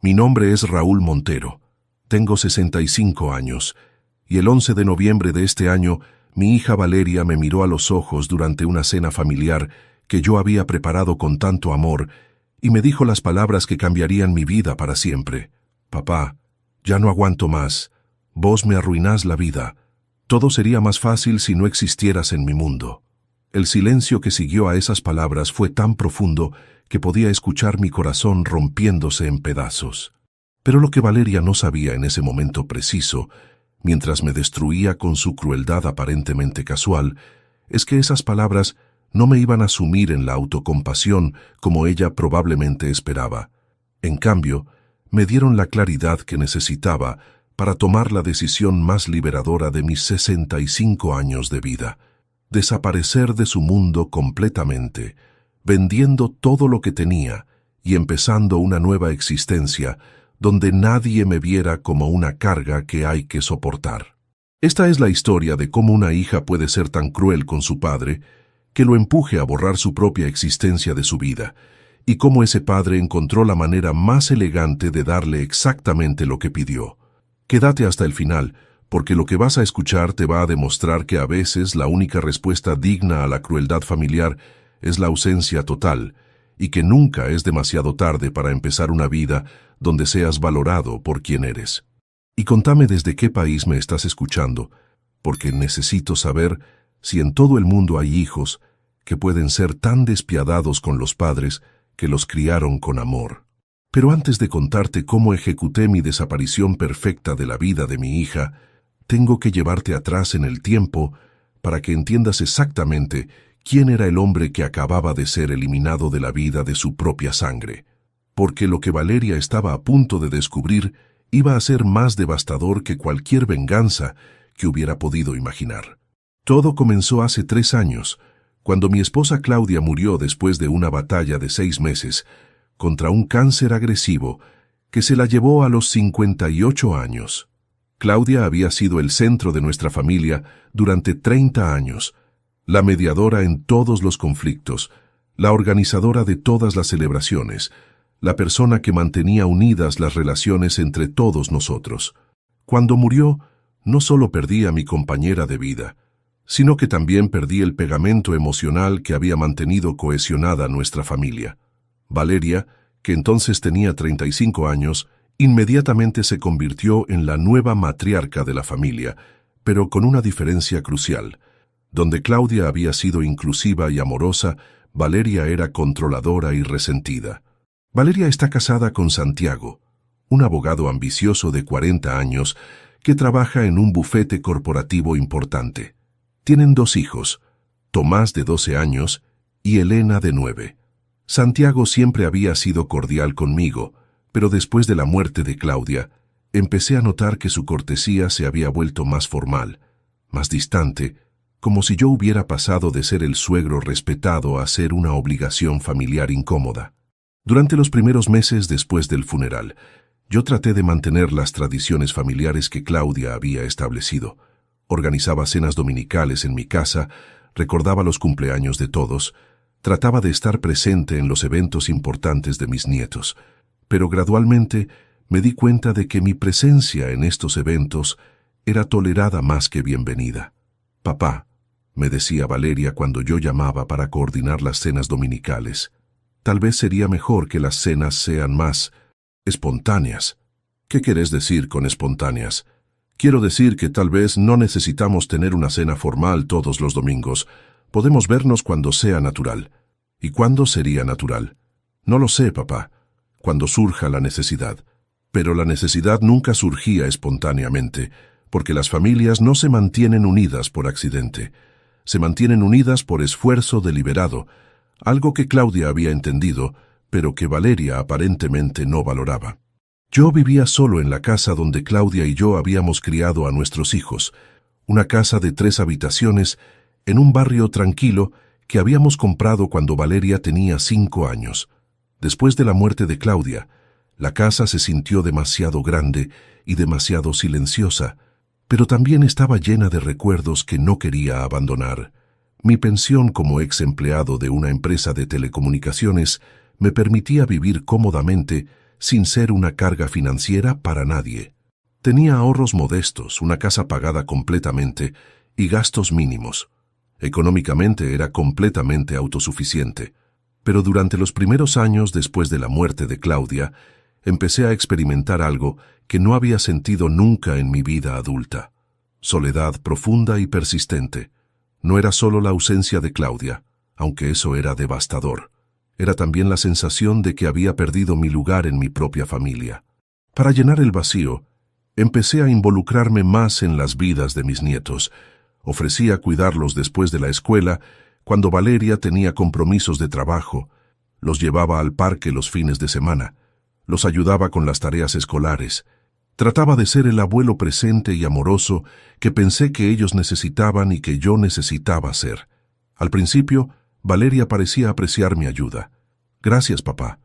Mi nombre es Raúl Montero. Tengo 65 años, y el 11 de noviembre de este año, mi hija Valeria me miró a los ojos durante una cena familiar que yo había preparado con tanto amor y me dijo las palabras que cambiarían mi vida para siempre. Papá, ya no aguanto más. Vos me arruinás la vida. Todo sería más fácil si no existieras en mi mundo. El silencio que siguió a esas palabras fue tan profundo que podía escuchar mi corazón rompiéndose en pedazos. Pero lo que Valeria no sabía en ese momento preciso, mientras me destruía con su crueldad aparentemente casual, es que esas palabras no me iban a sumir en la autocompasión como ella probablemente esperaba. En cambio, me dieron la claridad que necesitaba para tomar la decisión más liberadora de mis 65 años de vida: desaparecer de su mundo completamente, vendiendo todo lo que tenía y empezando una nueva existencia donde nadie me viera como una carga que hay que soportar. Esta es la historia de cómo una hija puede ser tan cruel con su padre que lo empuje a borrar su propia existencia de su vida, y cómo ese padre encontró la manera más elegante de darle exactamente lo que pidió. Quédate hasta el final, porque lo que vas a escuchar te va a demostrar que a veces la única respuesta digna a la crueldad familiar es la ausencia total, y que nunca es demasiado tarde para empezar una vida donde seas valorado por quien eres. Y contame desde qué país me estás escuchando, porque necesito saber si en todo el mundo hay hijos que pueden ser tan despiadados con los padres que los criaron con amor. Pero antes de contarte cómo ejecuté mi desaparición perfecta de la vida de mi hija, tengo que llevarte atrás en el tiempo para que entiendas exactamente quién era el hombre que acababa de ser eliminado de la vida de su propia sangre. Porque lo que Valeria estaba a punto de descubrir iba a ser más devastador que cualquier venganza que hubiera podido imaginar. Todo comenzó hace 3 años, cuando mi esposa Claudia murió después de una batalla de 6 meses contra un cáncer agresivo que se la llevó a los 58 años. Claudia había sido el centro de nuestra familia durante 30 años, la mediadora en todos los conflictos, la organizadora de todas las celebraciones, la persona que mantenía unidas las relaciones entre todos nosotros. Cuando murió, no solo perdí a mi compañera de vida, sino que también perdí el pegamento emocional que había mantenido cohesionada nuestra familia. Valeria, que entonces tenía 35 años, inmediatamente se convirtió en la nueva matriarca de la familia, pero con una diferencia crucial. Donde Claudia había sido inclusiva y amorosa, Valeria era controladora y resentida. Valeria está casada con Santiago, un abogado ambicioso de 40 años que trabaja en un bufete corporativo importante. Tienen 2 hijos, Tomás de 12 años y Elena de 9. Santiago siempre había sido cordial conmigo, pero después de la muerte de Claudia, empecé a notar que su cortesía se había vuelto más formal, más distante, como si yo hubiera pasado de ser el suegro respetado a ser una obligación familiar incómoda. Durante los primeros meses después del funeral, yo traté de mantener las tradiciones familiares que Claudia había establecido. Organizaba cenas dominicales en mi casa, recordaba los cumpleaños de todos, trataba de estar presente en los eventos importantes de mis nietos, pero gradualmente me di cuenta de que mi presencia en estos eventos era tolerada más que bienvenida. «Papá», me decía Valeria cuando yo llamaba para coordinar las cenas dominicales, «tal vez sería mejor que las cenas sean más espontáneas». «¿Qué querés decir con espontáneas?» «Quiero decir que tal vez no necesitamos tener una cena formal todos los domingos. Podemos vernos cuando sea natural». «¿Y cuándo sería natural?» «No lo sé, papá. Cuando surja la necesidad». Pero la necesidad nunca surgía espontáneamente, porque las familias no se mantienen unidas por accidente. Se mantienen unidas por esfuerzo deliberado, algo que Claudia había entendido, pero que Valeria aparentemente no valoraba. Yo vivía solo en la casa donde Claudia y yo habíamos criado a nuestros hijos, una casa de 3 habitaciones en un barrio tranquilo que habíamos comprado cuando Valeria tenía 5 años. Después de la muerte de Claudia, la casa se sintió demasiado grande y demasiado silenciosa, pero también estaba llena de recuerdos que no quería abandonar. Mi pensión como ex empleado de una empresa de telecomunicaciones me permitía vivir cómodamente sin ser una carga financiera para nadie. Tenía ahorros modestos, una casa pagada completamente y gastos mínimos. Económicamente era completamente autosuficiente. Pero durante los primeros años después de la muerte de Claudia, empecé a experimentar algo que no había sentido nunca en mi vida adulta. Soledad profunda y persistente. No era solo la ausencia de Claudia, aunque eso era devastador. Era también la sensación de que había perdido mi lugar en mi propia familia. Para llenar el vacío, empecé a involucrarme más en las vidas de mis nietos. Ofrecía cuidarlos después de la escuela, cuando Valeria tenía compromisos de trabajo. Los llevaba al parque los fines de semana. Los ayudaba con las tareas escolares. Trataba de ser el abuelo presente y amoroso que pensé que ellos necesitaban y que yo necesitaba ser. Al principio, Valeria parecía apreciar mi ayuda. «Gracias, papá»,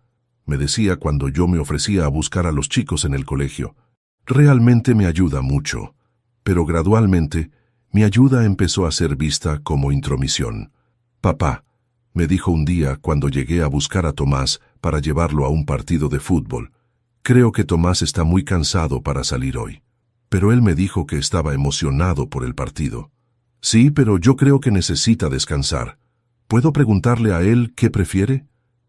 me decía cuando yo me ofrecía a buscar a los chicos en el colegio. Realmente me ayuda mucho. Pero gradualmente, mi ayuda empezó a ser vista como intromisión. «Papá», me dijo un día cuando llegué a buscar a Tomás para llevarlo a un partido de fútbol. «Creo que Tomás está muy cansado para salir hoy». Pero él me dijo que estaba emocionado por el partido. «Sí, pero yo creo que necesita descansar. ¿Puedo preguntarle a él qué prefiere?»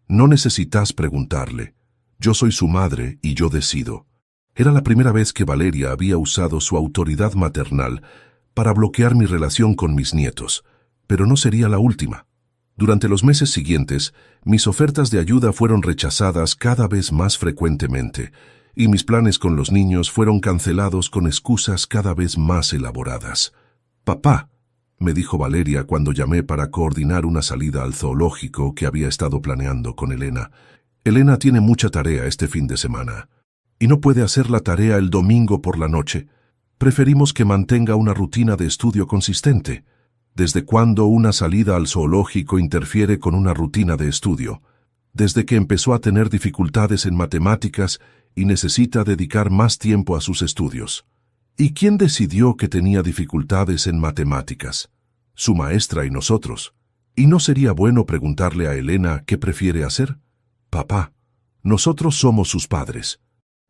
«No necesitas preguntarle. Yo soy su madre y yo decido». Era la primera vez que Valeria había usado su autoridad maternal para bloquear mi relación con mis nietos, pero no sería la última. Durante los meses siguientes, mis ofertas de ayuda fueron rechazadas cada vez más frecuentemente, y mis planes con los niños fueron cancelados con excusas cada vez más elaboradas. «Papá», me dijo Valeria cuando llamé para coordinar una salida al zoológico que había estado planeando con Elena. «Elena tiene mucha tarea este fin de semana, y no puede hacer la tarea el domingo por la noche. Preferimos que mantenga una rutina de estudio consistente». ¿Desde cuándo una salida al zoológico interfiere con una rutina de estudio? Desde que empezó a tener dificultades en matemáticas y necesita dedicar más tiempo a sus estudios. ¿Y quién decidió que tenía dificultades en matemáticas? Su maestra y nosotros. ¿Y no sería bueno preguntarle a Elena qué prefiere hacer? «Papá, nosotros somos sus padres.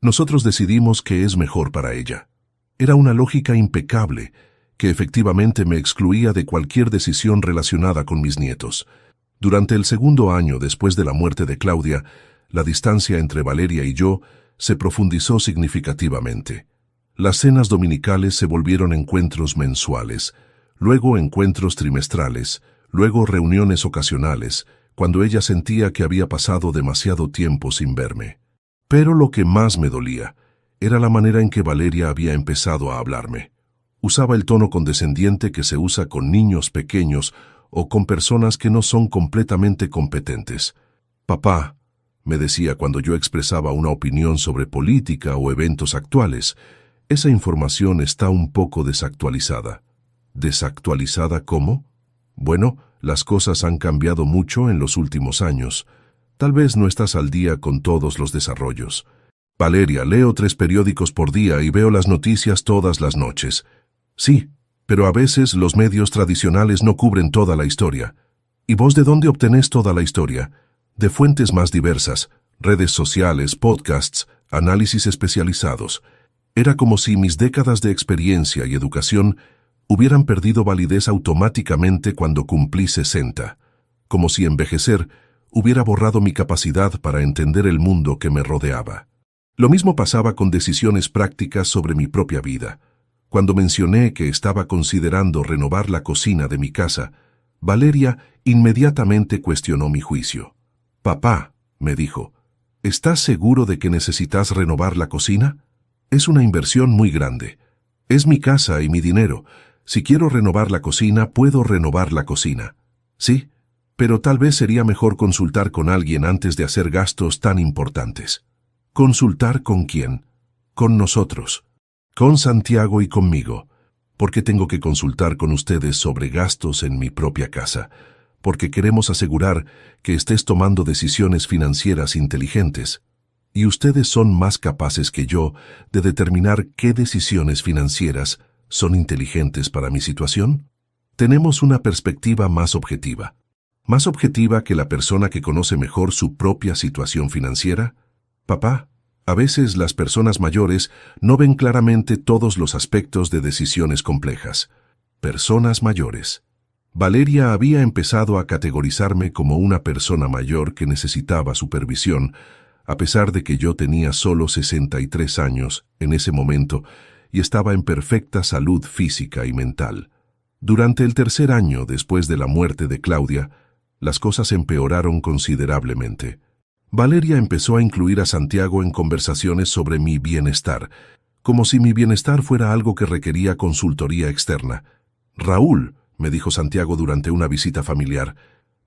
Nosotros decidimos qué es mejor para ella». Era una lógica impecable que efectivamente me excluía de cualquier decisión relacionada con mis nietos. Durante el segundo año después de la muerte de Claudia, la distancia entre Valeria y yo se profundizó significativamente. Las cenas dominicales se volvieron encuentros mensuales, luego encuentros trimestrales, luego reuniones ocasionales, cuando ella sentía que había pasado demasiado tiempo sin verme. Pero lo que más me dolía era la manera en que Valeria había empezado a hablarme. Usaba el tono condescendiente que se usa con niños pequeños o con personas que no son completamente competentes. «Papá», me decía cuando yo expresaba una opinión sobre política o eventos actuales, «esa información está un poco desactualizada». ¿Desactualizada cómo? Bueno, las cosas han cambiado mucho en los últimos años. Tal vez no estás al día con todos los desarrollos. «Valeria, leo 3 periódicos por día y veo las noticias todas las noches». «Sí, pero a veces los medios tradicionales no cubren toda la historia». «¿Y vos de dónde obtenés toda la historia?» «De fuentes más diversas, redes sociales, podcasts, análisis especializados». Era como si mis décadas de experiencia y educación hubieran perdido validez automáticamente cuando cumplí 60. Como si envejecer hubiera borrado mi capacidad para entender el mundo que me rodeaba. Lo mismo pasaba con decisiones prácticas sobre mi propia vida. Cuando mencioné que estaba considerando renovar la cocina de mi casa, Valeria inmediatamente cuestionó mi juicio. «Papá», me dijo, «¿estás seguro de que necesitas renovar la cocina? Es una inversión muy grande. Es mi casa y mi dinero. Si quiero renovar la cocina, puedo renovar la cocina». «Sí, pero tal vez sería mejor consultar con alguien antes de hacer gastos tan importantes». «¿Consultar con quién?» «Con nosotros. Con Santiago y conmigo. ¿Por qué tengo que consultar con ustedes sobre gastos en mi propia casa? Porque queremos asegurar que estés tomando decisiones financieras inteligentes. Y ustedes son más capaces que yo de determinar qué decisiones financieras son inteligentes para mi situación. Tenemos una perspectiva más objetiva que la persona que conoce mejor su propia situación financiera. Papá, A veces las personas mayores no ven claramente todos los aspectos de decisiones complejas. Personas mayores. Valeria había empezado a categorizarme como una persona mayor que necesitaba supervisión, a pesar de que yo tenía solo 63 años en ese momento y estaba en perfecta salud física y mental. Durante el tercer año después de la muerte de Claudia, las cosas empeoraron considerablemente. Valeria empezó a incluir a Santiago en conversaciones sobre mi bienestar, como si mi bienestar fuera algo que requería consultoría externa. «Raúl», me dijo Santiago durante una visita familiar,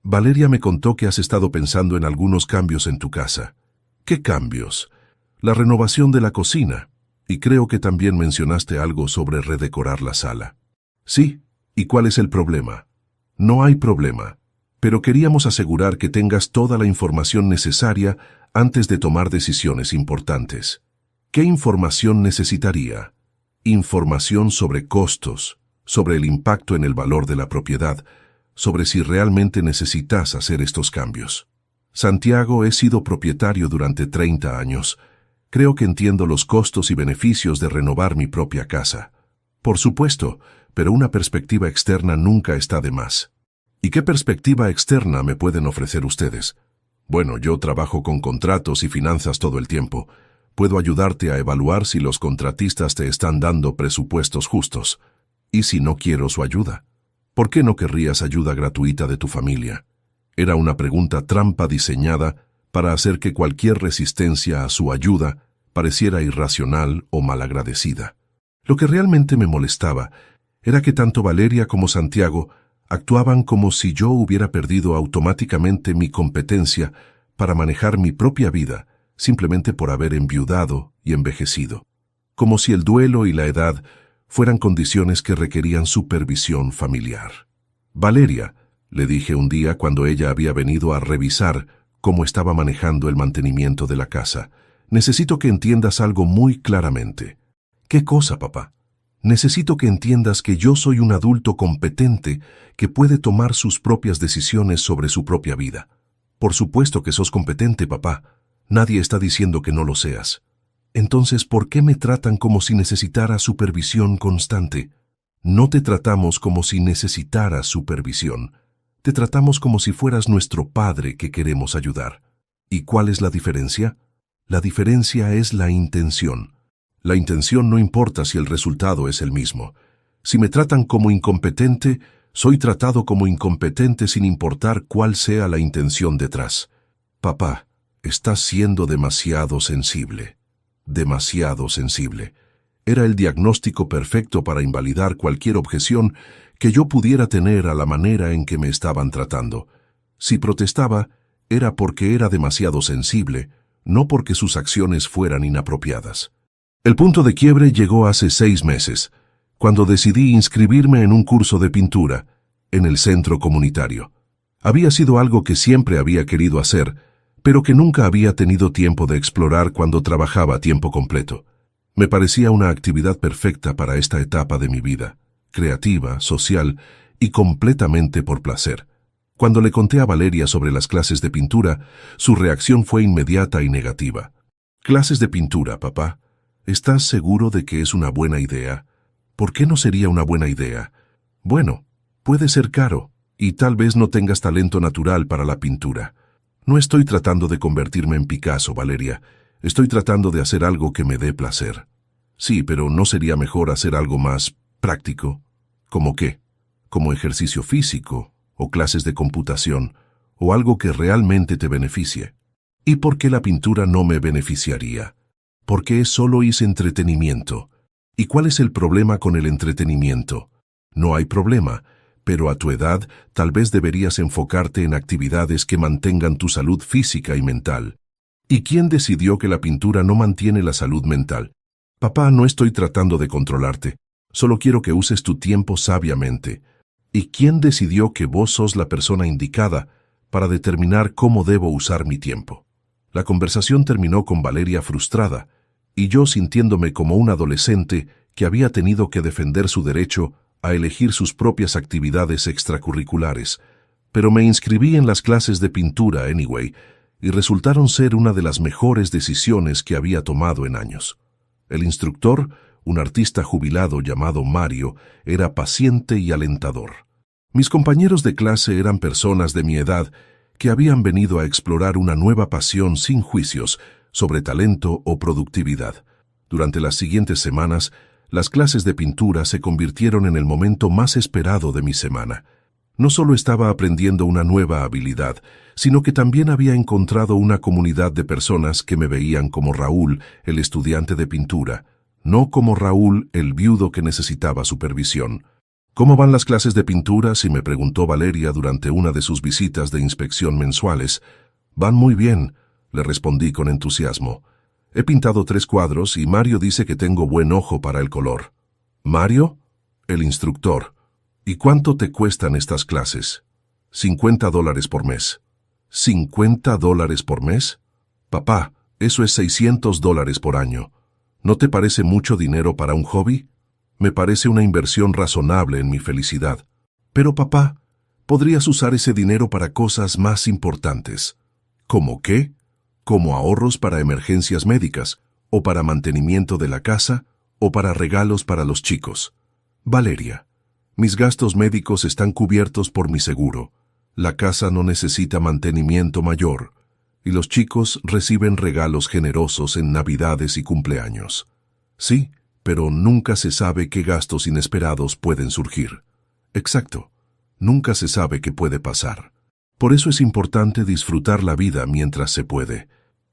«Valeria me contó que has estado pensando en algunos cambios en tu casa». «¿Qué cambios?» «La renovación de la cocina, y creo que también mencionaste algo sobre redecorar la sala». «Sí, ¿y cuál es el problema?» «No hay problema, pero queríamos asegurar que tengas toda la información necesaria antes de tomar decisiones importantes». «¿Qué información necesitaría?» «Información sobre costos, sobre el impacto en el valor de la propiedad, sobre si realmente necesitas hacer estos cambios». «Santiago, he sido propietario durante 30 años. Creo que entiendo los costos y beneficios de renovar mi propia casa». «Por supuesto, pero una perspectiva externa nunca está de más». «¿Y qué perspectiva externa me pueden ofrecer ustedes?» «Bueno, yo trabajo con contratos y finanzas todo el tiempo. Puedo ayudarte a evaluar si los contratistas te están dando presupuestos justos. ¿Y si no quiero su ayuda? ¿Por qué no querrías ayuda gratuita de tu familia?» Era una pregunta trampa diseñada para hacer que cualquier resistencia a su ayuda pareciera irracional o malagradecida. Lo que realmente me molestaba era que tanto Valeria como Santiago actuaban como si yo hubiera perdido automáticamente mi competencia para manejar mi propia vida simplemente por haber enviudado y envejecido. Como si el duelo y la edad fueran condiciones que requerían supervisión familiar. «Valeria», le dije un día cuando ella había venido a revisar cómo estaba manejando el mantenimiento de la casa, «necesito que entiendas algo muy claramente». «¿Qué cosa, papá?» «Necesito que entiendas que yo soy un adulto competente que puede tomar sus propias decisiones sobre su propia vida». «Por supuesto que sos competente, papá. Nadie está diciendo que no lo seas». «Entonces, ¿por qué me tratan como si necesitara supervisión constante?» «No te tratamos como si necesitaras supervisión. Te tratamos como si fueras nuestro padre que queremos ayudar». ¿Y cuál es la diferencia? La diferencia es la intención. La intención no importa si el resultado es el mismo. Si me tratan como incompetente, soy tratado como incompetente sin importar cuál sea la intención detrás. «Papá, estás siendo demasiado sensible». Demasiado sensible. Era el diagnóstico perfecto para invalidar cualquier objeción que yo pudiera tener a la manera en que me estaban tratando. Si protestaba, era porque era demasiado sensible, no porque sus acciones fueran inapropiadas. El punto de quiebre llegó hace 6 meses, cuando decidí inscribirme en un curso de pintura, en el centro comunitario. Había sido algo que siempre había querido hacer, pero que nunca había tenido tiempo de explorar cuando trabajaba a tiempo completo. Me parecía una actividad perfecta para esta etapa de mi vida, creativa, social y completamente por placer. Cuando le conté a Valeria sobre las clases de pintura, su reacción fue inmediata y negativa. «Clases de pintura, papá. ¿Estás seguro de que es una buena idea?» «¿Por qué no sería una buena idea?» «Bueno, puede ser caro, y tal vez no tengas talento natural para la pintura». «No estoy tratando de convertirme en Picasso, Valeria. Estoy tratando de hacer algo que me dé placer». «Sí, pero ¿no sería mejor hacer algo más práctico?» «¿Cómo qué?» «Como ejercicio físico, o clases de computación, o algo que realmente te beneficie». «¿Y por qué la pintura no me beneficiaría?» «Porque solo es entretenimiento». «¿Y cuál es el problema con el entretenimiento?» «No hay problema. Pero a tu edad, tal vez deberías enfocarte en actividades que mantengan tu salud física y mental». «¿Y quién decidió que la pintura no mantiene la salud mental?» «Papá, no estoy tratando de controlarte. Solo quiero que uses tu tiempo sabiamente». «¿Y quién decidió que vos sos la persona indicada para determinar cómo debo usar mi tiempo?» La conversación terminó con Valeria frustrada, y yo sintiéndome como un adolescente que había tenido que defender su derecho a elegir sus propias actividades extracurriculares, pero me inscribí en las clases de pintura anyway, y resultaron ser una de las mejores decisiones que había tomado en años. El instructor, un artista jubilado llamado Mario, era paciente y alentador. Mis compañeros de clase eran personas de mi edad que habían venido a explorar una nueva pasión sin juicios sobre talento o productividad. Durante las siguientes semanas, las clases de pintura se convirtieron en el momento más esperado de mi semana. No solo estaba aprendiendo una nueva habilidad, sino que también había encontrado una comunidad de personas que me veían como Raúl, el estudiante de pintura, no como Raúl, el viudo que necesitaba supervisión. ¿Cómo van las clases de pintura?, si me preguntó Valeria durante una de sus visitas de inspección mensuales. Van muy bien, le respondí con entusiasmo. He pintado 3 cuadros y Mario dice que tengo buen ojo para el color. ¿Mario? El instructor. ¿Y cuánto te cuestan estas clases? $50 por mes. ¿$50 por mes? Papá, eso es $600 por año. ¿No te parece mucho dinero para un hobby? Me parece una inversión razonable en mi felicidad. Pero papá, podrías usar ese dinero para cosas más importantes. ¿Cómo qué? ¿Como ahorros para emergencias médicas, o para mantenimiento de la casa, o para regalos para los chicos? Valeria, mis gastos médicos están cubiertos por mi seguro. La casa no necesita mantenimiento mayor, y los chicos reciben regalos generosos en Navidades y cumpleaños. Sí, pero nunca se sabe qué gastos inesperados pueden surgir. Exacto, nunca se sabe qué puede pasar. Por eso es importante disfrutar la vida mientras se puede.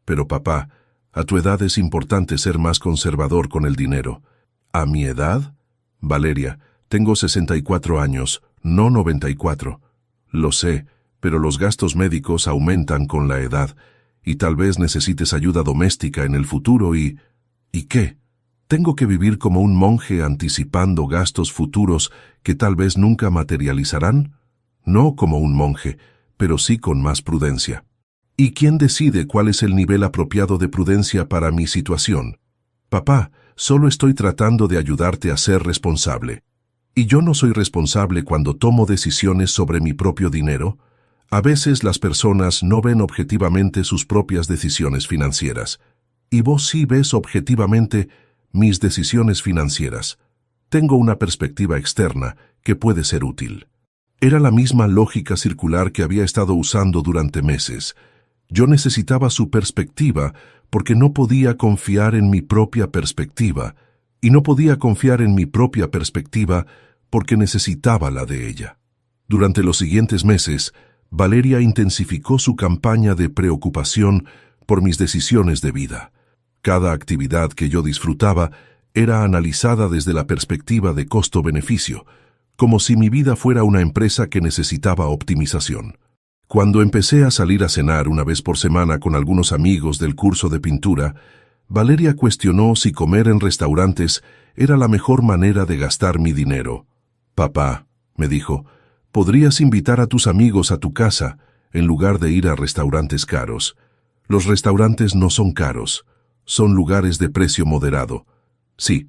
Pero papá, a tu edad es importante ser más conservador con el dinero. ¿A mi edad? Valeria, tengo 64 años, no 94. Lo sé, pero los gastos médicos aumentan con la edad, y tal vez necesites ayuda doméstica en el futuro y... ¿Y qué? ¿Tengo que vivir como un monje anticipando gastos futuros que tal vez nunca materializarán? No como un monje, pero sí con más prudencia. ¿Y quién decide cuál es el nivel apropiado de prudencia para mi situación? Papá, solo estoy tratando de ayudarte a ser responsable. ¿Y yo no soy responsable cuando tomo decisiones sobre mi propio dinero? A veces las personas no ven objetivamente sus propias decisiones financieras. Y vos sí ves objetivamente mis decisiones financieras. Tengo una perspectiva externa que puede ser útil. Era la misma lógica circular que había estado usando durante meses. Yo necesitaba su perspectiva porque no podía confiar en mi propia perspectiva, y no podía confiar en mi propia perspectiva porque necesitaba la de ella. Durante los siguientes meses, Valeria intensificó su campaña de preocupación por mis decisiones de vida. Cada actividad que yo disfrutaba era analizada desde la perspectiva de costo-beneficio, como si mi vida fuera una empresa que necesitaba optimización. Cuando empecé a salir a cenar una vez por semana con algunos amigos del curso de pintura, Valeria cuestionó si comer en restaurantes era la mejor manera de gastar mi dinero. Papá, me dijo, podrías invitar a tus amigos a tu casa en lugar de ir a restaurantes caros. Los restaurantes no son caros. Son lugares de precio moderado. Sí,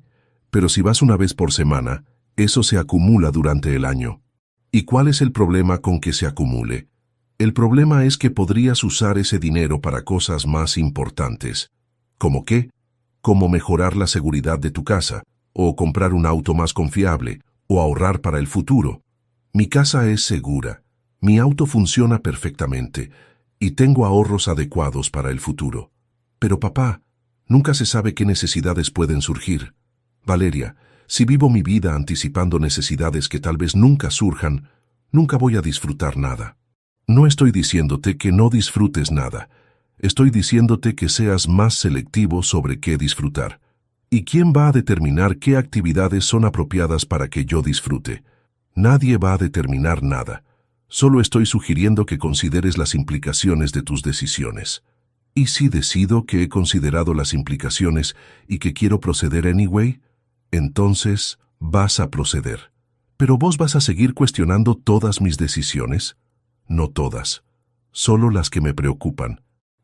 pero si vas una vez por semana, eso se acumula durante el año. ¿Y cuál es el problema con que se acumule? El problema es que podrías usar ese dinero para cosas más importantes. ¿Cómo qué? Como mejorar la seguridad de tu casa, o comprar un auto más confiable, o ahorrar para el futuro. Mi casa es segura, mi auto funciona perfectamente, y tengo ahorros adecuados para el futuro. Pero papá, nunca se sabe qué necesidades pueden surgir. Valeria, si vivo mi vida anticipando necesidades que tal vez nunca surjan, nunca voy a disfrutar nada. No estoy diciéndote que no disfrutes nada. Estoy diciéndote que seas más selectivo sobre qué disfrutar. ¿Y quién va a determinar qué actividades son apropiadas para que yo disfrute? Nadie va a determinar nada. Solo estoy sugiriendo que consideres las implicaciones de tus decisiones. ¿Y si decido que he considerado las implicaciones y que quiero proceder anyway? Entonces vas a proceder. ¿Pero vos vas a seguir cuestionando todas mis decisiones? No todas, solo las que me preocupan.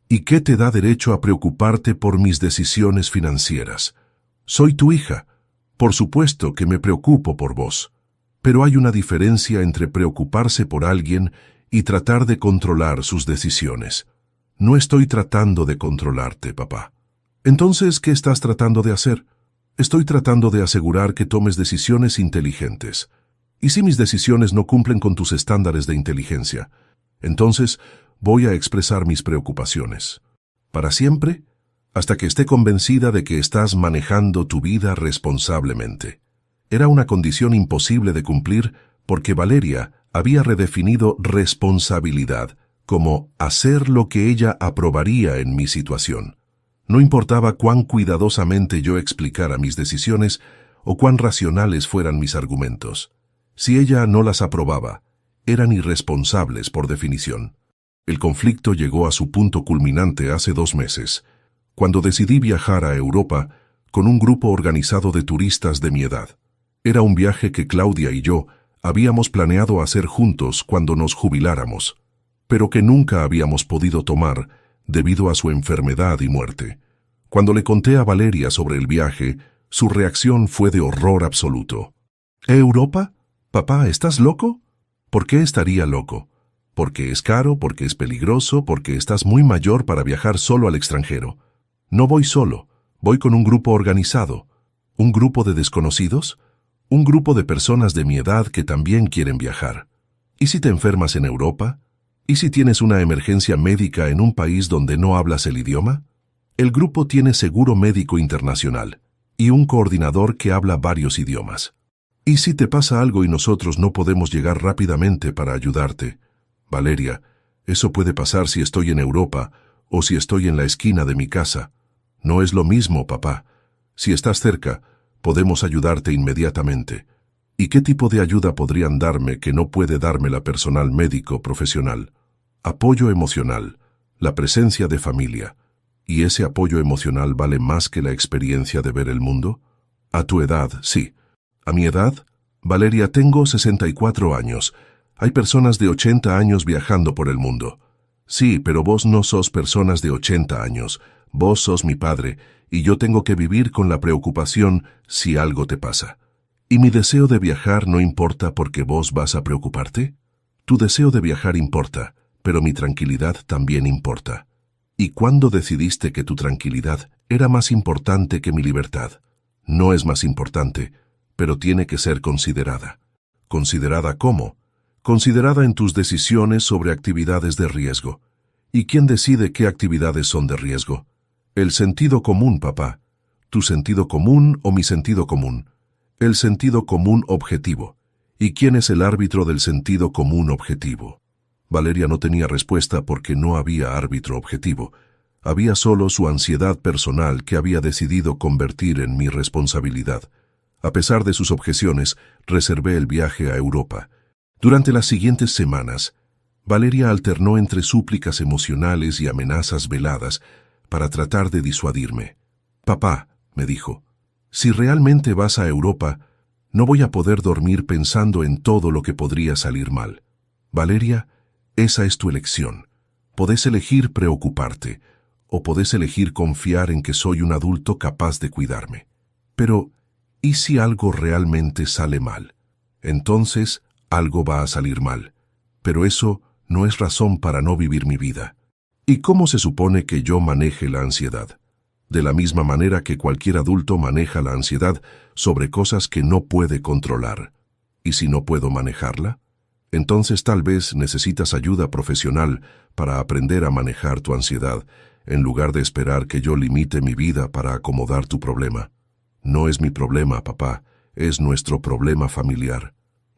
¿Y qué te da derecho a preocuparte por mis decisiones financieras? Soy tu hija. Por supuesto que me preocupo por vos. Pero hay una diferencia entre preocuparse por alguien y tratar de controlar sus decisiones. No estoy tratando de controlarte, papá. Entonces, ¿qué estás tratando de hacer? Estoy tratando de asegurar que tomes decisiones inteligentes. ¿Y si mis decisiones no cumplen con tus estándares de inteligencia? Entonces, voy a expresar mis preocupaciones. ¿Para siempre? Hasta que esté convencida de que estás manejando tu vida responsablemente. Era una condición imposible de cumplir porque Valeria había redefinido responsabilidad como hacer lo que ella aprobaría en mi situación. No importaba cuán cuidadosamente yo explicara mis decisiones o cuán racionales fueran mis argumentos. Si ella no las aprobaba, eran irresponsables por definición. El conflicto llegó a su punto culminante hace 2 meses, cuando decidí viajar a Europa con un grupo organizado de turistas de mi edad. Era un viaje que Claudia y yo habíamos planeado hacer juntos cuando nos jubiláramos, pero que nunca habíamos podido tomar debido a su enfermedad y muerte. Cuando le conté a Valeria sobre el viaje, su reacción fue de horror absoluto. ¿Europa? Papá, ¿estás loco? ¿Por qué estaría loco? ¿Porque es caro? ¿Porque es peligroso? ¿Porque estás muy mayor para viajar solo al extranjero? No voy solo, voy con un grupo organizado. ¿Un grupo de desconocidos? Un grupo de personas de mi edad que también quieren viajar. ¿Y si te enfermas en Europa? ¿Y si tienes una emergencia médica en un país donde no hablas el idioma? El grupo tiene seguro médico internacional y un coordinador que habla varios idiomas. ¿Y si te pasa algo y nosotros no podemos llegar rápidamente para ayudarte? Valeria, eso puede pasar si estoy en Europa o si estoy en la esquina de mi casa. No es lo mismo, papá. Si estás cerca, podemos ayudarte inmediatamente. ¿Y qué tipo de ayuda podrían darme que no puede darme la personal médico profesional? Apoyo emocional, la presencia de familia. ¿Y ese apoyo emocional vale más que la experiencia de ver el mundo? A tu edad, sí. ¿A mi edad? Valeria, tengo 64 años. Hay personas de 80 años viajando por el mundo. Sí, pero vos no sos personas de 80 años. Vos sos mi padre, y yo tengo que vivir con la preocupación si algo te pasa. ¿Y mi deseo de viajar no importa porque vos vas a preocuparte? Tu deseo de viajar importa, pero mi tranquilidad también importa. ¿Y cuándo decidiste que tu tranquilidad era más importante que mi libertad? No es más importante, pero tiene que ser considerada. ¿Considerada cómo? Considerada en tus decisiones sobre actividades de riesgo. ¿Y quién decide qué actividades son de riesgo? El sentido común, papá. ¿Tu sentido común o mi sentido común? El sentido común objetivo. ¿Y quién es el árbitro del sentido común objetivo? Valeria no tenía respuesta porque no había árbitro objetivo. Había solo su ansiedad personal que había decidido convertir en mi responsabilidad. A pesar de sus objeciones, reservé el viaje a Europa. Durante las siguientes semanas, Valeria alternó entre súplicas emocionales y amenazas veladas para tratar de disuadirme. «Papá», me dijo, «si realmente vas a Europa, no voy a poder dormir pensando en todo lo que podría salir mal. Valeria, esa es tu elección. Podés elegir preocuparte, o podés elegir confiar en que soy un adulto capaz de cuidarme. Pero, ¿y si algo realmente sale mal? Entonces, algo va a salir mal. Pero eso no es razón para no vivir mi vida. ¿Y cómo se supone que yo maneje la ansiedad? De la misma manera que cualquier adulto maneja la ansiedad sobre cosas que no puede controlar. ¿Y si no puedo manejarla? Entonces tal vez necesitas ayuda profesional para aprender a manejar tu ansiedad, en lugar de esperar que yo limite mi vida para acomodar tu problema. No es mi problema, papá, es nuestro problema familiar.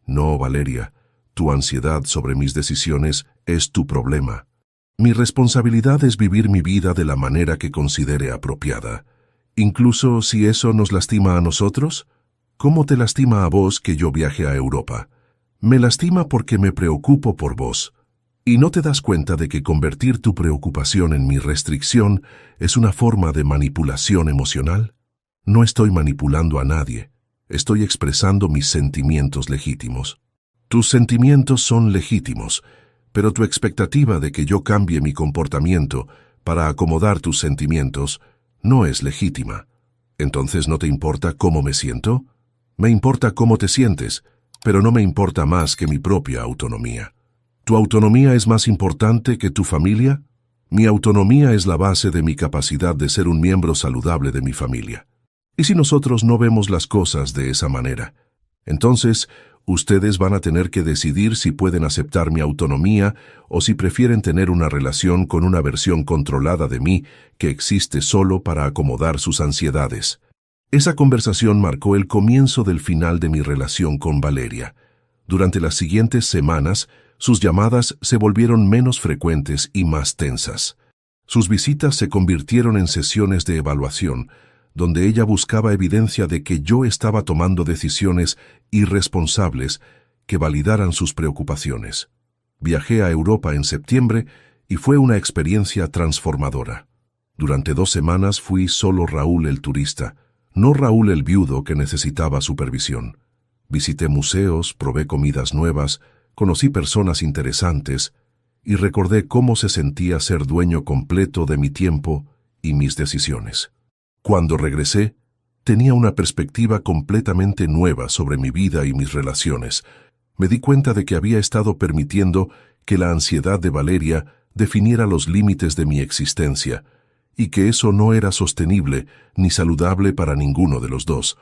No, Valeria, tu ansiedad sobre mis decisiones es tu problema. Mi responsabilidad es vivir mi vida de la manera que considere apropiada. Incluso si eso nos lastima a nosotros, ¿cómo te lastima a vos que yo viaje a Europa? Me lastima porque me preocupo por vos. ¿Y no te das cuenta de que convertir tu preocupación en mi restricción es una forma de manipulación emocional? No estoy manipulando a nadie. Estoy expresando mis sentimientos legítimos. Tus sentimientos son legítimos, pero tu expectativa de que yo cambie mi comportamiento para acomodar tus sentimientos no es legítima. ¿Entonces no te importa cómo me siento? Me importa cómo te sientes, pero no me importa más que mi propia autonomía. ¿Tu autonomía es más importante que tu familia? Mi autonomía es la base de mi capacidad de ser un miembro saludable de mi familia. ¿Y si nosotros no vemos las cosas de esa manera? Entonces, ustedes van a tener que decidir si pueden aceptar mi autonomía o si prefieren tener una relación con una versión controlada de mí que existe solo para acomodar sus ansiedades. Esa conversación marcó el comienzo del final de mi relación con Valeria. Durante las siguientes semanas, sus llamadas se volvieron menos frecuentes y más tensas. Sus visitas se convirtieron en sesiones de evaluación, donde ella buscaba evidencia de que yo estaba tomando decisiones irresponsables que validaran sus preocupaciones. Viajé a Europa en septiembre y fue una experiencia transformadora. Durante 2 semanas fui solo Raúl el turista, no Raúl el viudo que necesitaba supervisión. Visité museos, probé comidas nuevas, conocí personas interesantes y recordé cómo se sentía ser dueño completo de mi tiempo y mis decisiones. Cuando regresé, tenía una perspectiva completamente nueva sobre mi vida y mis relaciones. Me di cuenta de que había estado permitiendo que la ansiedad de Valeria definiera los límites de mi existencia, y que eso no era sostenible ni saludable para ninguno de los dos.